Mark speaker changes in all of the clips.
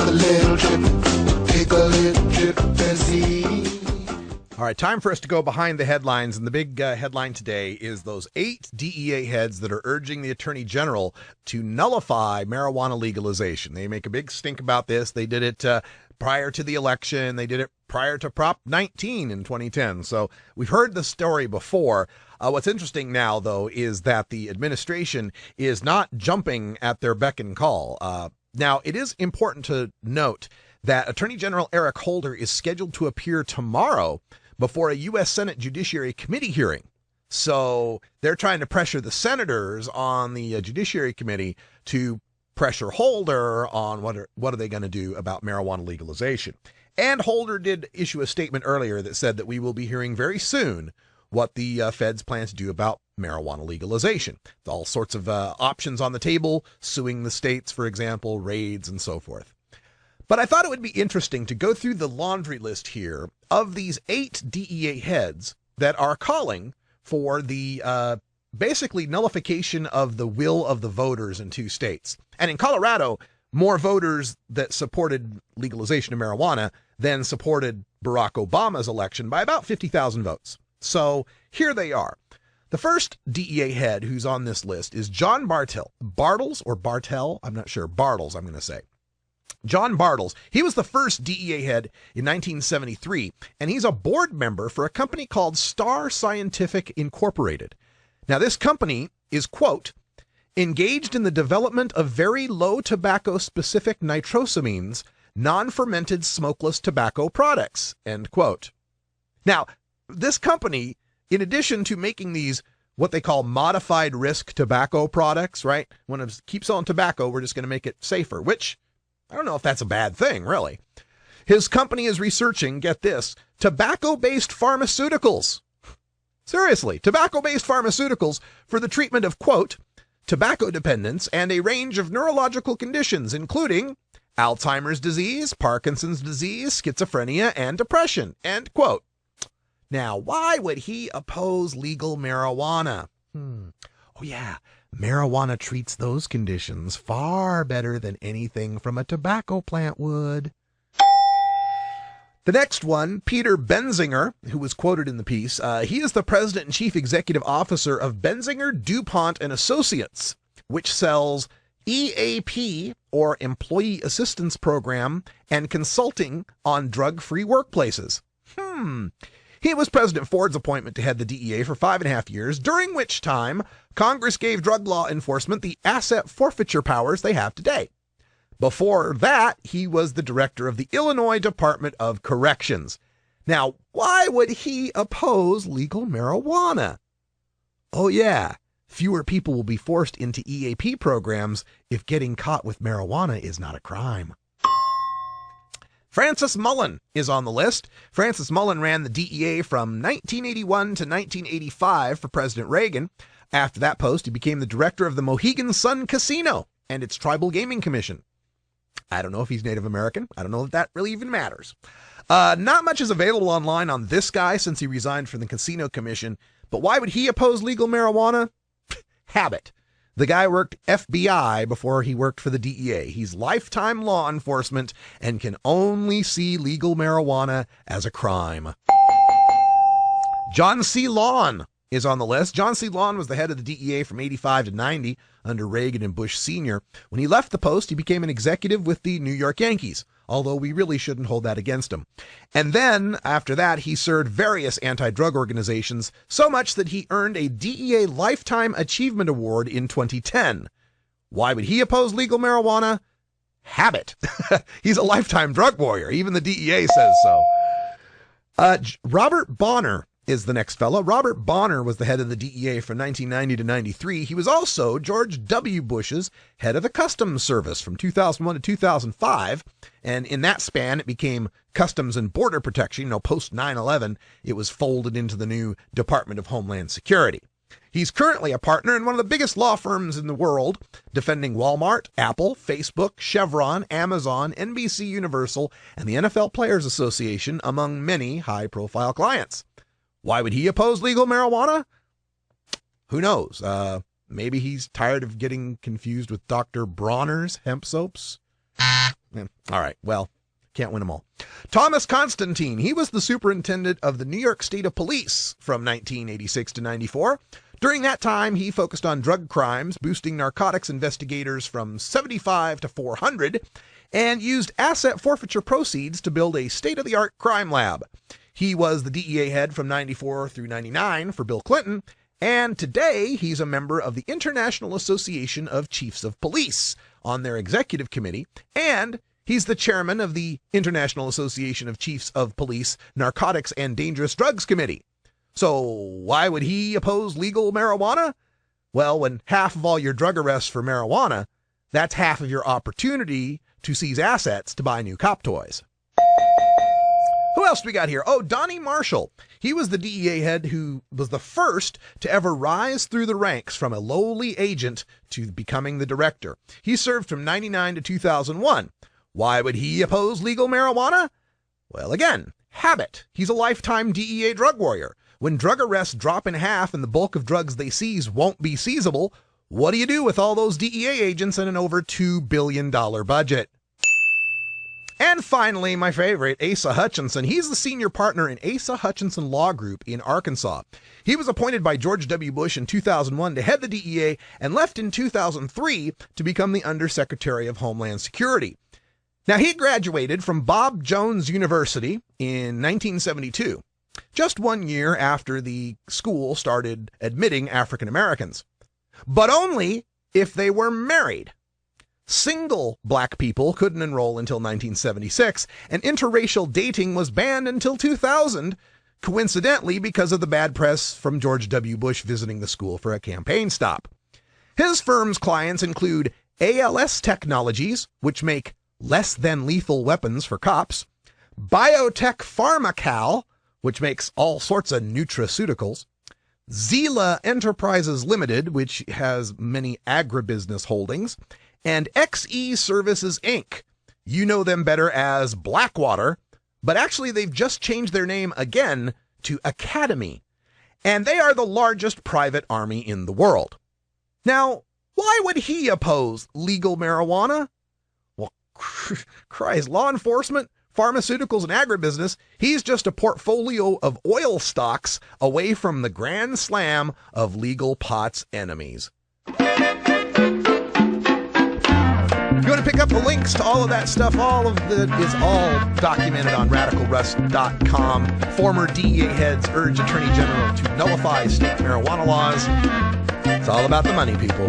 Speaker 1: a little trip, take a little trip and see.
Speaker 2: All right, time for us to go behind the headlines, and the big headline today is those 8 DEA heads that are urging the Attorney General to nullify marijuana legalization. They make a big stink about this. They did it prior to the election. They did it prior to Prop 19 in 2010. So we've heard the story before. What's interesting now, though, is that the administration is not jumping at their beck and call. Now, it is important to note that Attorney General Eric Holder is scheduled to appear tomorrow before a U.S. Senate Judiciary Committee hearing. So they're trying to pressure the senators on the Judiciary Committee to pressure Holder on what are they going to do about marijuana legalization. And Holder did issue a statement earlier that said that we will be hearing very soon what the feds plan to do about marijuana legalization. All sorts of options on the table, suing the states, for example, raids and so forth. But I thought it would be interesting to go through the laundry list here of these 8 DEA heads that are calling for the basically nullification of the will of the voters in 2 states. And in Colorado, more voters that supported legalization of marijuana than supported Barack Obama's election by about 50,000 votes. So here they are. The first DEA head who's on this list is John Bartles, or Bartell, I'm not sure. Bartles, I'm going to say. John Bartles. He was the first DEA head in 1973, and he's a board member for a company called Star Scientific Incorporated. Now, this company is, quote, engaged in the development of very low tobacco-specific nitrosamines, non-fermented smokeless tobacco products, end quote. Now, this company, in addition to making these what they call modified risk tobacco products, right? When it keeps selling tobacco, we're just going to make it safer, which I don't know if that's a bad thing, really. His company is researching, get this, tobacco-based pharmaceuticals. Seriously, tobacco-based pharmaceuticals for the treatment of, quote, tobacco dependence and a range of neurological conditions, including Alzheimer's disease, Parkinson's disease, schizophrenia, and depression, end quote. Now, why would he oppose legal marijuana? Oh, yeah. Marijuana treats those conditions far better than anything from a tobacco plant would. The next one, Peter Benzinger, who was quoted in the piece, he is the president and chief executive officer of Benzinger, DuPont and Associates, which sells EAP, or Employee Assistance Program, and consulting on drug-free workplaces. He was President Ford's appointment to head the DEA for 5.5 years, during which time Congress gave drug law enforcement the asset forfeiture powers they have today. Before that, he was the director of the Illinois Department of Corrections. Now, why would he oppose legal marijuana? Oh yeah, fewer people will be forced into EAP programs if getting caught with marijuana is not a crime. Francis Mullen is on the list. Francis Mullen ran the DEA from 1981 to 1985 for President Reagan. After that post, he became the director of the Mohegan Sun Casino and its Tribal Gaming Commission. I don't know if he's Native American. I don't know if that really even matters. Not much is available online on this guy since he resigned from the Casino Commission. But why would he oppose legal marijuana? Habit. The guy worked FBI before he worked for the DEA. He's lifetime law enforcement and can only see legal marijuana as a crime. John C. Lawn is on the list. John C. Lawn was the head of the DEA from 85 to 90 under Reagan and Bush Sr. When he left the post, he became an executive with the New York Yankees, although we really shouldn't hold that against him. And then, after that, he served various anti-drug organizations, so much that he earned a DEA Lifetime Achievement Award in 2010. Why would he oppose legal marijuana? Habit. He's a lifetime drug warrior. Even the DEA says so. Robert Bonner is the next fellow. Robert Bonner was the head of the DEA from 1990 to 93. He was also George W. Bush's head of the Customs Service from 2001 to 2005. And in that span, it became Customs and Border Protection. Post 9/11, it was folded into the new Department of Homeland Security. He's currently a partner in one of the biggest law firms in the world, defending Walmart, Apple, Facebook, Chevron, Amazon, NBC Universal, and the NFL Players Association, among many high-profile clients. Why would he oppose legal marijuana? Who knows? Maybe he's tired of getting confused with Dr. Bronner's hemp soaps. All right, well, can't win them all. Thomas Constantine, he was the superintendent of the New York State of Police from 1986 to 94. During that time, he focused on drug crimes, boosting narcotics investigators from 75 to 400, and used asset forfeiture proceeds to build a state-of-the-art crime lab. He was the DEA head from 94 through 99 for Bill Clinton, and today he's a member of the International Association of Chiefs of Police on their executive committee, and he's the chairman of the International Association of Chiefs of Police Narcotics and Dangerous Drugs Committee. So why would he oppose legal marijuana? Well, when half of all your drug arrests for marijuana, that's half of your opportunity to seize assets to buy new cop toys. Who else do we got here? Oh, Donnie Marshall. He was the DEA head who was the first to ever rise through the ranks from a lowly agent to becoming the director. He served from 99 to 2001. Why would he oppose legal marijuana? Well, again, habit. He's a lifetime DEA drug warrior. When drug arrests drop in half and the bulk of drugs they seize won't be seizable, what do you do with all those DEA agents and an over $2 billion budget? And finally, my favorite, Asa Hutchinson. He's the senior partner in Asa Hutchinson Law Group in Arkansas. He was appointed by George W. Bush in 2001 to head the DEA and left in 2003 to become the Undersecretary of Homeland Security. Now, he graduated from Bob Jones University in 1972, just 1 year after the school started admitting African Americans, but only if they were married. Single black people couldn't enroll until 1976, and interracial dating was banned until 2000, coincidentally because of the bad press from George W. Bush visiting the school for a campaign stop. His firm's clients include ALS Technologies, which make less than lethal weapons for cops, Biotech Pharmacal, which makes all sorts of nutraceuticals, Zila Enterprises Limited, which has many agribusiness holdings, and XE Services Inc. You know them better as Blackwater, but actually they've just changed their name again to Academy, and they are the largest private army in the world. Now, why would he oppose legal marijuana? Well, Christ, law enforcement, pharmaceuticals, and agribusiness, he's just a portfolio of oil stocks away from the grand slam of legal pot's enemies. If you want to pick up the links to all of that stuff, all of it is all documented on RadicalRuss.com. Former DEA heads urge Attorney General to nullify state marijuana laws. It's all about the money, people.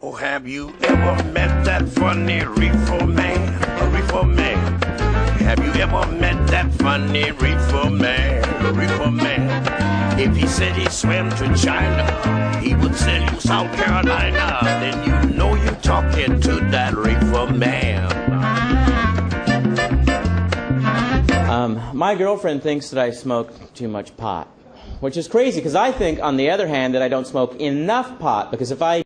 Speaker 3: Oh, have you ever met that funny reefer man? A reefer man. Have you ever met that funny reefer man? A reefer man. If he said he swam to China, he would sell you South Carolina. Then you know you're talking to that reefer man.
Speaker 4: My girlfriend thinks that I smoke too much pot, which is crazy because I think, on the other hand, that I don't smoke enough pot, because if I